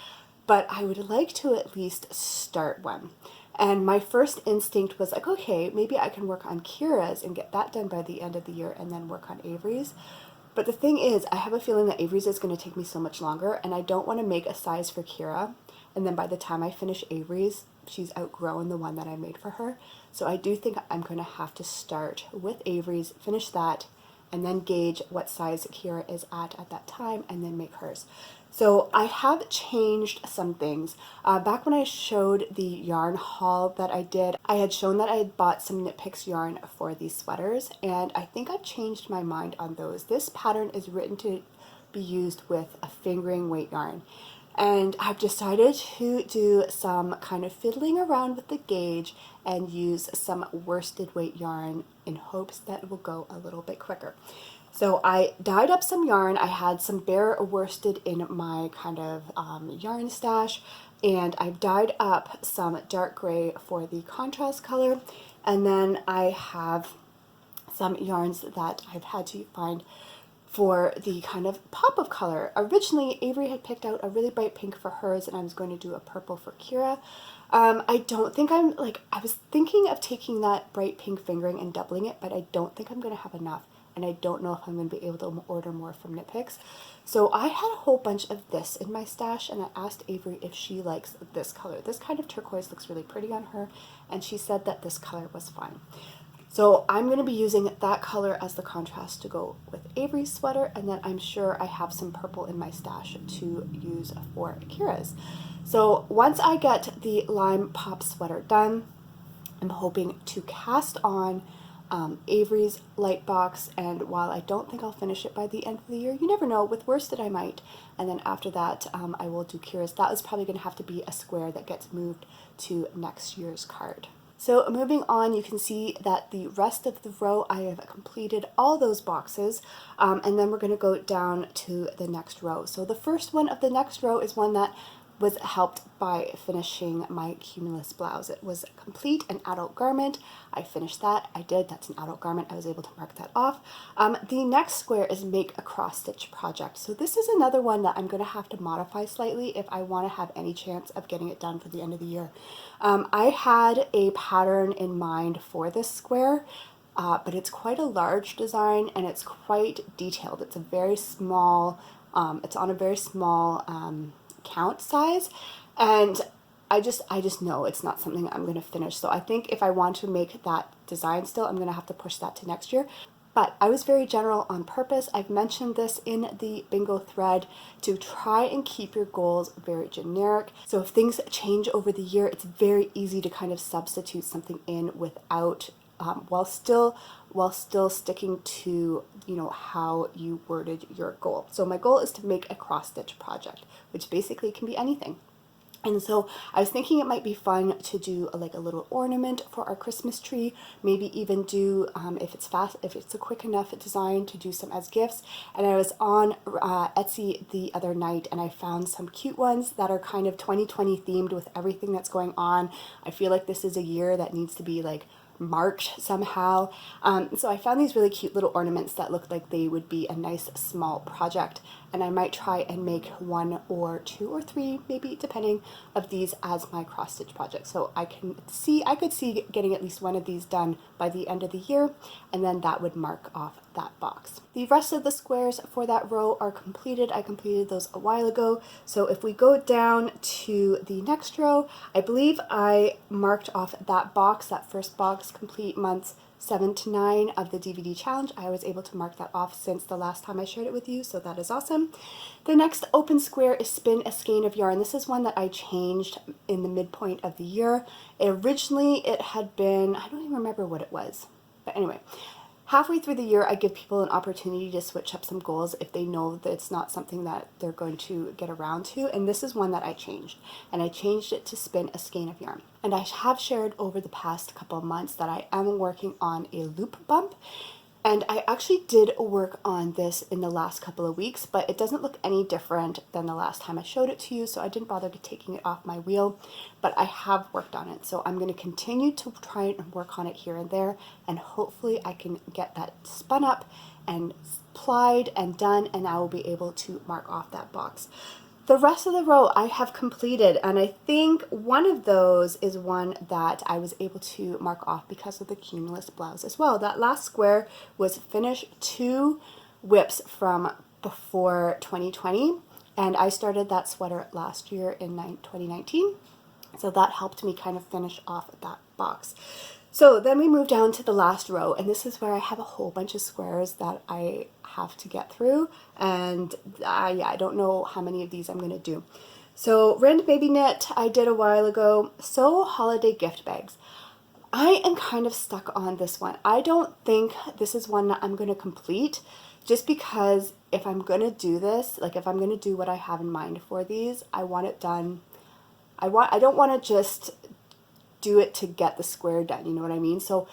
but I would like to at least start one. And my first instinct was like, okay, maybe I can work on Kira's and get that done by the end of the year and then work on Avery's. But the thing is, I have a feeling that Avery's is going to take me so much longer, and I don't want to make a size for Kira, and then by the time I finish Avery's, she's outgrown the one that I made for her. So I do think I'm going to have to start with Avery's, finish that, and then gauge what size Kira is at that time, and then make hers. So I have changed some things. Back when I showed the yarn haul that I did, I had shown that I had bought some Knit Picks yarn for these sweaters, and I think I've changed my mind on those. This pattern is written to be used with a fingering weight yarn, and I've decided to do some kind of fiddling around with the gauge and use some worsted weight yarn in hopes that it will go a little bit quicker. So I dyed up some yarn. I had some bare worsted in my kind of yarn stash, and I dyed up some dark gray for the contrast color, and then I have some yarns that I've had to find for the kind of pop of color. Originally, Avery had picked out a really bright pink for hers, and I was going to do a purple for Kira. I don't think I was thinking of taking that bright pink fingering and doubling it, but I don't think I'm going to have enough. and I don't know if I'm going to be able to order more from Knit Picks. So I had a whole bunch of this in my stash, and I asked Avery if she likes this color. This kind of turquoise looks really pretty on her, and she said that this color was fine. So I'm going to be using that color as the contrast to go with Avery's sweater, and then I'm sure I have some purple in my stash to use for Kira's. So once I get the lime pop sweater done, I'm hoping to cast on Avery's light box, and while I don't think I'll finish it by the end of the year, you never know, with worsted I might, and then after that I will do Kira's. That is probably going to have to be a square that gets moved to next year's card. So moving on, you can see that the rest of the row I have completed all those boxes, and then we're going to go down to the next row. So the first one of the next row is one that was helped by finishing my Cumulus blouse. It was complete, an adult garment. I finished that. That's an adult garment. I was able to mark that off. The next square is make a cross stitch project. So this is another one that I'm going to have to modify slightly if I want to have any chance of getting it done for the end of the year. I had a pattern in mind for this square, but it's quite a large design and it's quite detailed. It's a very small, it's on a very small count size, and I just know it's not something I'm going to finish. So I think if I want to make that design still, I'm going to have to push that to next year. But I was very general on purpose. I've mentioned this in the bingo thread, to try and keep your goals very generic. So if things change over the year, it's very easy to kind of substitute something in without while still sticking to, you know, how you worded your goal. So my goal is to make a cross stitch project, which basically can be anything. And so I was thinking it might be fun to do like a little ornament for our Christmas tree, maybe even do, if it's a quick enough design, to do some as gifts. And I was on Etsy the other night and I found some cute ones that are kind of 2020 themed with everything that's going on. I feel like this is a year that needs to be like marked somehow. So I found these really cute little ornaments that look like they would be a nice small project, and I might try and make 1 or 2 or 3, maybe depending, of these as my cross stitch project. So I could see getting at least one of these done by the end of the year, and then that would mark off that box. The rest of the squares for that row are completed. I completed those a while ago. So if we go down to the next row, I believe I marked off that box, that first box, complete months 7 to 9 of the DVD challenge. I was able to mark that off since the last time I shared it with you, so that is awesome. The next open square is spin a skein of yarn. This is one that I changed in the midpoint of the year. Originally it had been, I don't even remember what it was, but anyway, halfway through the year, I give people an opportunity to switch up some goals if they know that it's not something that they're going to get around to. And this is one that I changed. And I changed it to spin a skein of yarn. And I have shared over the past couple of months that I am working on a loop bump. And I actually did work on this in the last couple of weeks, but it doesn't look any different than the last time I showed it to you, so I didn't bother taking it off my wheel, but I have worked on it. So I'm going to continue to try and work on it here and there, and hopefully I can get that spun up and plied and done, and I will be able to mark off that box. The rest of the row I have completed, and I think one of those is one that I was able to mark off because of the Cumulus blouse as well. That last square was finish 2 whips from before 2020, and I started that sweater last year in 2019, so that helped me kind of finish off that box. So then we move down to the last row, and this is where I have a whole bunch of squares that I have to get through, and yeah, I don't know how many of these I'm going to do. So Random Baby Knit I did a while ago. So holiday gift bags. I am kind of stuck on this one. I don't think this is one that I'm going to complete, just because if I'm going to do this, like if I'm going to do what I have in mind for these, I want it done. I don't want to just do it to get the square done, you know what I mean? So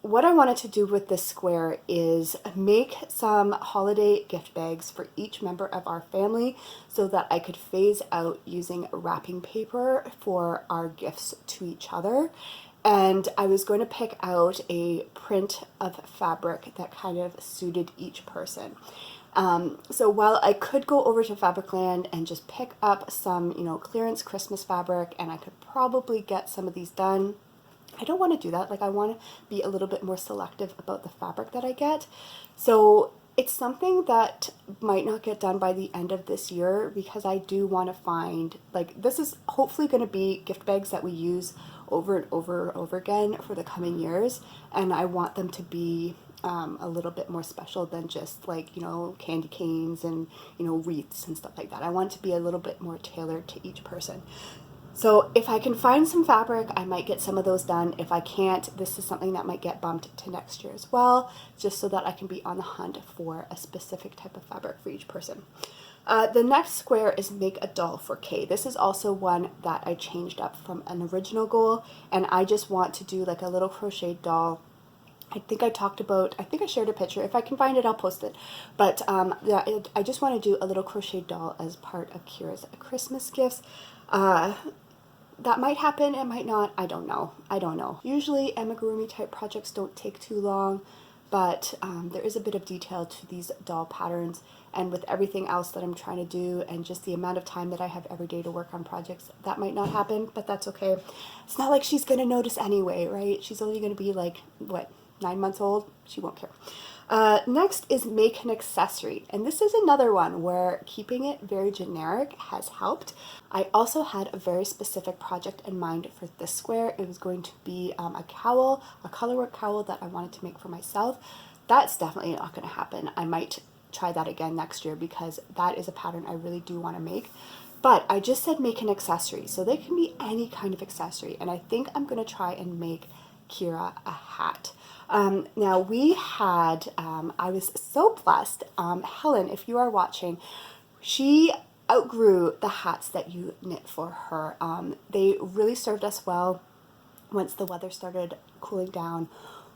what I wanted to do with this square is make some holiday gift bags for each member of our family so that I could phase out using wrapping paper for our gifts to each other. And I was going to pick out a print of fabric that kind of suited each person. So while I could go over to Fabricland and just pick up some, you know, clearance Christmas fabric, and I could probably get some of these done, I don't want to do that. Like, I want to be a little bit more selective about the fabric that I get. So it's something that might not get done by the end of this year, because I do want to find, like, this is hopefully going to be gift bags that we use over and over and over again for the coming years. And I want them to be a little bit more special than just, like, you know, candy canes and, you know, wreaths and stuff like that. I want it to be a little bit more tailored to each person. So if I can find some fabric, I might get some of those done. If I can't, this is something that might get bumped to next year as well, just so that I can be on the hunt for a specific type of fabric for each person. The next square is make a doll for Kay. This is also one that I changed up from an original goal, and I just want to do like a little crochet doll. I think I shared a picture. If I can find it, I'll post it. But I just want to do a little crochet doll as part of Kira's Christmas gifts. That might happen, it might not, I don't know. Usually amigurumi type projects don't take too long, but there is a bit of detail to these doll patterns, and with everything else that I'm trying to do and just the amount of time that I have every day to work on projects, that might not happen, but that's okay. It's not like she's gonna notice anyway, right? She's only gonna be like, what, 9 months old? She won't care. Next is make an accessory, and this is another one where keeping it very generic has helped. I also had a very specific project in mind for this square. It was going to be a cowl, a colorwork cowl that I wanted to make for myself. That's definitely not going to happen. I might try that again next year, because that is a pattern I really do want to make. But I just said make an accessory, so they can be any kind of accessory, and I think I'm going to try and make Kira a hat. Now we had, I was so blessed, Helen, if you are watching, she outgrew the hats that you knit for her. They really served us well once the weather started cooling down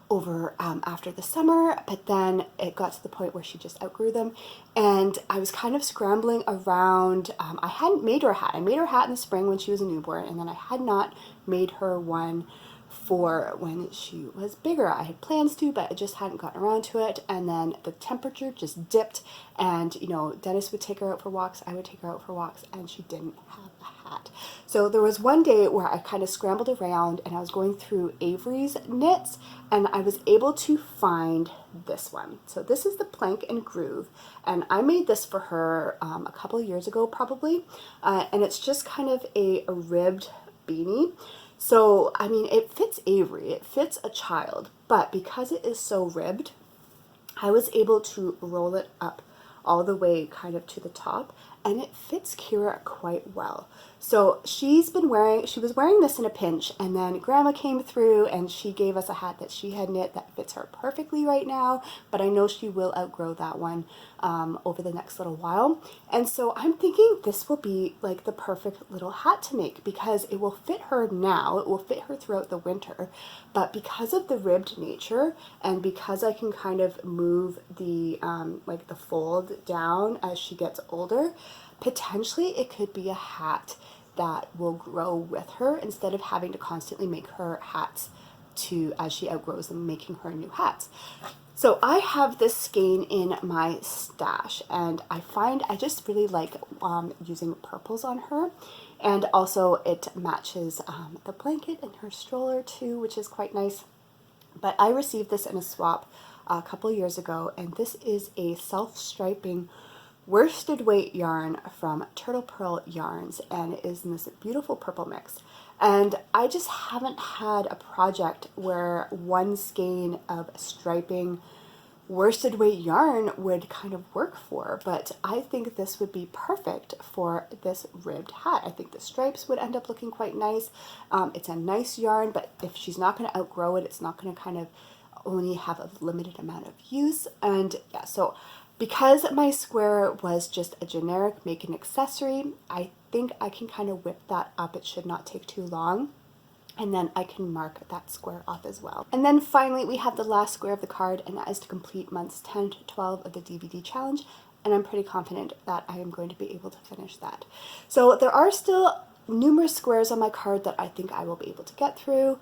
over after the summer, but then it got to the point where she just outgrew them, and I was kind of scrambling around. I hadn't made her a hat. I made her a hat in the spring when she was a newborn, and then I had not made her one for when she was bigger. I had plans to, but I just hadn't gotten around to it, and then the temperature just dipped, and you know, Dennis would take her out for walks, I would take her out for walks, and she didn't have a hat. So there was one day where I kind of scrambled around, and I was going through Avery's knits, and I was able to find this one. So this is the Plank and Groove, and I made this for her a couple of years ago probably, and it's just kind of a ribbed beanie. So, I mean, it fits Avery, it fits a child, but because it is so ribbed, I was able to roll it up all the way kind of to the top, and it fits Kira quite well. So she was wearing this in a pinch, and then Grandma came through and she gave us a hat that she had knit that fits her perfectly right now, but I know she will outgrow that one over the next little while. And so I'm thinking this will be like the perfect little hat to make, because it will fit her now, it will fit her throughout the winter, but because of the ribbed nature, and because I can kind of move the like the fold down as she gets older, potentially it could be a hat that will grow with her, instead of having to constantly make her hats to, as she outgrows them, making her new hats. So I have this skein in my stash, and I find I just really like using purples on her, and also it matches the blanket in her stroller too, which is quite nice. But I received this in a swap a couple years ago, and this is a self-striping worsted weight yarn from Turtle Pearl Yarns, and it is in this beautiful purple mix. And I just haven't had a project where one skein of striping worsted weight yarn would kind of work for, but I think this would be perfect for this ribbed hat. I think the stripes would end up looking quite nice. It's a nice yarn, but if she's not going to outgrow it, it's not going to kind of only have a limited amount of use. And yeah, so because my square was just a generic make an accessory, I think I can kind of whip that up. It should not take too long. And then I can mark that square off as well. And then finally, we have the last square of the card, and that is to complete months 10 to 12 of the DVD challenge. And I'm pretty confident that I am going to be able to finish that. So there are still numerous squares on my card that I think I will be able to get through.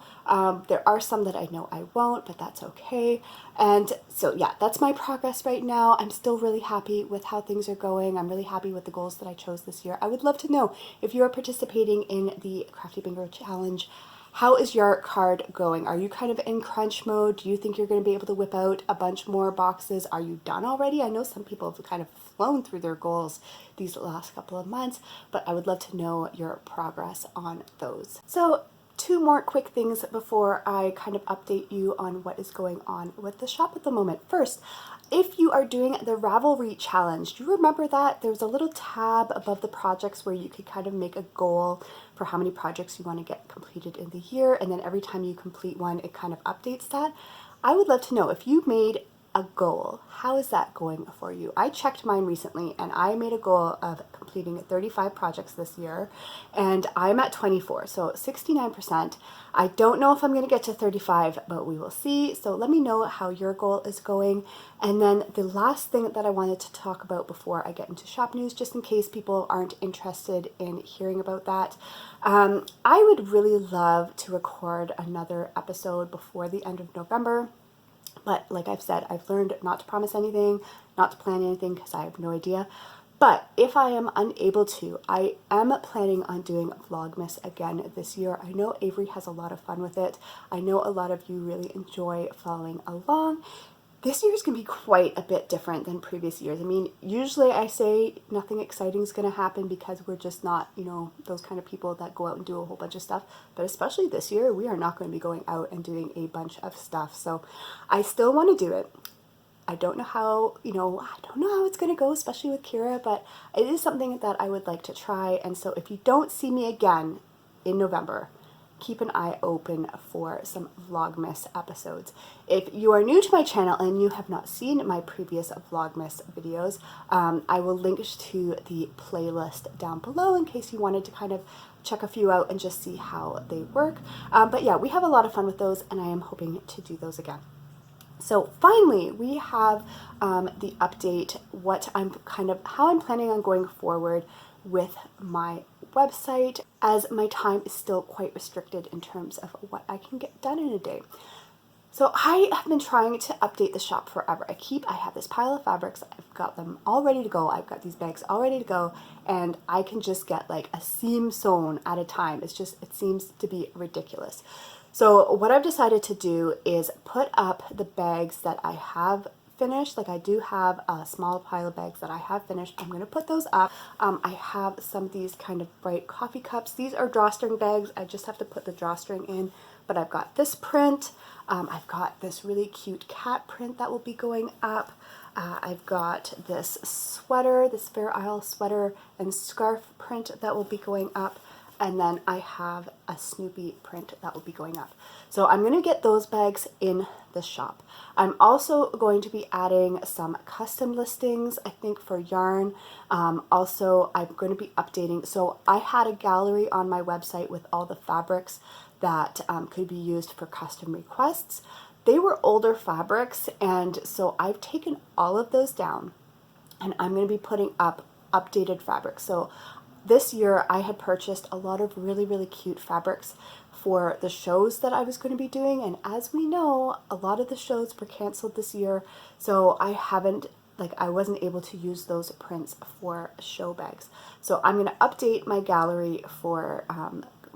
There are some that I know I won't, but that's okay. And so yeah, that's my progress right now. I'm still really happy with how things are going. I'm really happy with the goals that I chose this year. I would love to know if you are participating in the Crafty Bingo Challenge, How is your card going? Are you kind of in crunch mode? Do you think you're going to be able to whip out a bunch more boxes? Are you done already? I know some people have kind of flown through their goals these last couple of months, but I would love to know your progress on those. So 2 more quick things before I kind of update you on what is going on with the shop at the moment. First, if you are doing the Ravelry challenge, do you remember that there was a little tab above the projects where you could kind of make a goal for how many projects you want to get completed in the year, and then every time you complete one, it kind of updates that? I would love to know if you made a goal, how is that going for you? I checked mine recently and I made a goal of completing 35 projects this year, and I'm at 24, so 69%. I don't know if I'm going to get to 35, but we will see. So let me know how your goal is going. And then the last thing that I wanted to talk about before I get into shop news, just in case people aren't interested in hearing about that, I would really love to record another episode before the end of November. But like I've said, I've learned not to promise anything, not to plan anything, because I have no idea. But if I am unable to, I am planning on doing Vlogmas again this year. I know Avery has a lot of fun with it. I know a lot of you really enjoy following along. This year is going to be quite a bit different than previous years. I mean, usually I say nothing exciting is going to happen because we're just not, those kind of people that go out and do a whole bunch of stuff. But especially this year, we are not going to be going out and doing a bunch of stuff. So I still want to do it. I don't know how, I don't know how it's going to go, especially with Kira, but it is something that I would like to try. And so if you don't see me again in November, keep an eye open for some Vlogmas episodes. If you are new to my channel and you have not seen my previous Vlogmas videos, I will link to the playlist down below in case you wanted to kind of check a few out and just see how they work. But yeah, we have a lot of fun with those, and I am hoping to do those again. So finally, we have the update, how I'm planning on going forward with my website, as my time is still quite restricted in terms of what I can get done in a day. So I have been trying to update the shop forever. I have this pile of fabrics. I've got them all ready to go. I've got these bags all ready to go, and I can just get like a seam sewn at a time. It seems to be ridiculous. So what I've decided to do is put up the bags that I have finished. Like, I do have a small pile of bags that I have finished. I'm going to put those up. I have some of these kind of bright coffee cups. These are drawstring bags. I just have to put the drawstring in. But I've got this print. I've got this really cute cat print that will be going up. I've got this sweater, this Fair Isle sweater and scarf print that will be going up. And then I have a Snoopy print that will be going up. So I'm going to get those bags in the shop. I'm also going to be adding some custom listings, I think, for yarn. Also, I'm going to be updating. So I had a gallery on my website with all the fabrics that could be used for custom requests. They were older fabrics, and so I've taken all of those down, and I'm going to be putting up updated fabrics. So this year I had purchased a lot of really, really cute fabrics for the shows that I was going to be doing, and as we know, a lot of the shows were canceled this year, so I wasn't able to use those prints for show bags. So I'm going to update my gallery for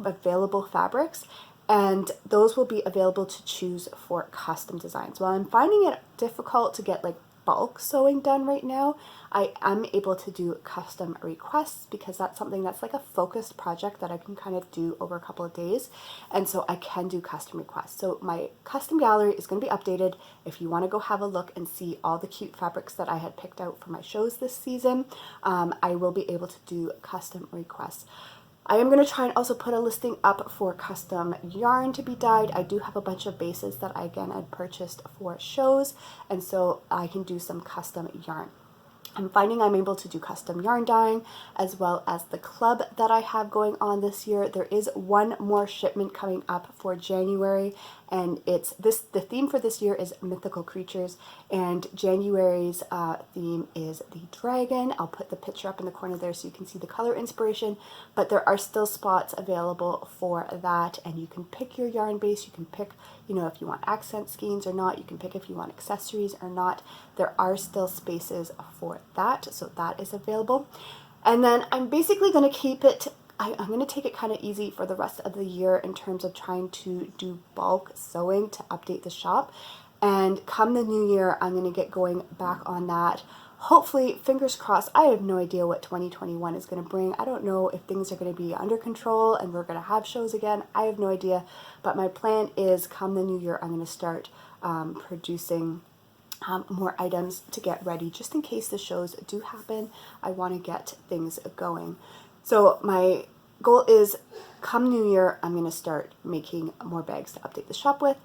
available fabrics, and those will be available to choose for custom designs. While I'm finding it difficult to get bulk sewing done right now, I am able to do custom requests because that's something that's like a focused project that I can kind of do over a couple of days, and so I can do custom requests. So my custom gallery is going to be updated. If you want to go have a look and see all the cute fabrics that I had picked out for my shows this season, I will be able to do custom requests. I am going to try and also put a listing up for custom yarn to be dyed. I do have a bunch of bases that I had purchased for shows, and so I can do some custom yarn. I'm finding I'm able to do custom yarn dyeing, as well as the club that I have going on this year. There is one more shipment coming up for January, and the theme for this year is mythical creatures, and January's theme is the dragon. I'll put the picture up in the corner there so you can see the color inspiration, but there are still spots available for that, and you can pick your yarn base. You can pick, if you want accent skeins or not. You can pick if you want accessories or not. There are still spaces for that, so that is available. And then I'm basically going to keep it I'm going to take it kind of easy for the rest of the year in terms of trying to do bulk sewing to update the shop. And come the new year, I'm going to get going back on that. Hopefully, fingers crossed. I have no idea what 2021 is going to bring. I don't know if things are going to be under control and we're going to have shows again. I have no idea. But my plan is come the new year, I'm going to start producing more items to get ready just in case the shows do happen. I want to get things going. So my goal is come new year, I'm going to start making more bags to update the shop with.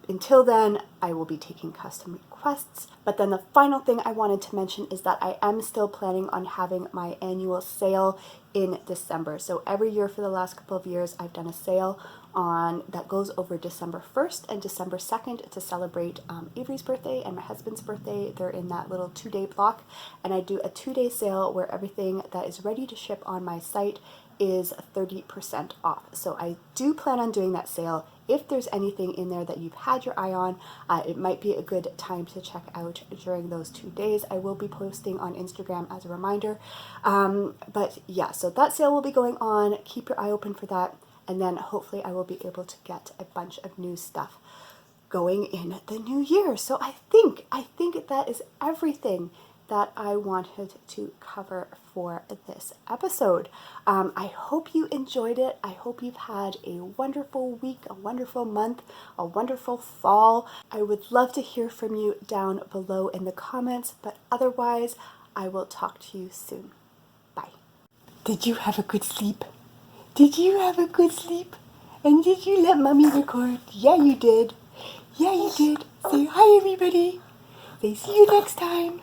Until then, I will be taking custom requests. But then the final thing I wanted to mention is that I am still planning on having my annual sale in December. So every year for the last couple of years, I've done a sale on that goes over December 1st and December 2nd to celebrate Avery's birthday and my husband's birthday. They're in that little 2-day block. And I do a 2-day sale where everything that is ready to ship on my site is 30% off. So I do plan on doing that sale. If there's anything in there that you've had your eye on, it might be a good time to check out during those 2 days. I will be posting on Instagram as a reminder. But yeah, so that sale will be going on. Keep your eye open for that. And then hopefully I will be able to get a bunch of new stuff going in the new year. So I think that is everything that I wanted to cover for this episode. I hope you enjoyed it. I hope you've had a wonderful week, a wonderful month, a wonderful fall. I would love to hear from you down below in the comments, but otherwise, I will talk to you soon. Bye. Did you have a good sleep? Did you have a good sleep? And did you let mommy record? Yeah, you did. Yeah, you did. Say hi, everybody. Say see you next time.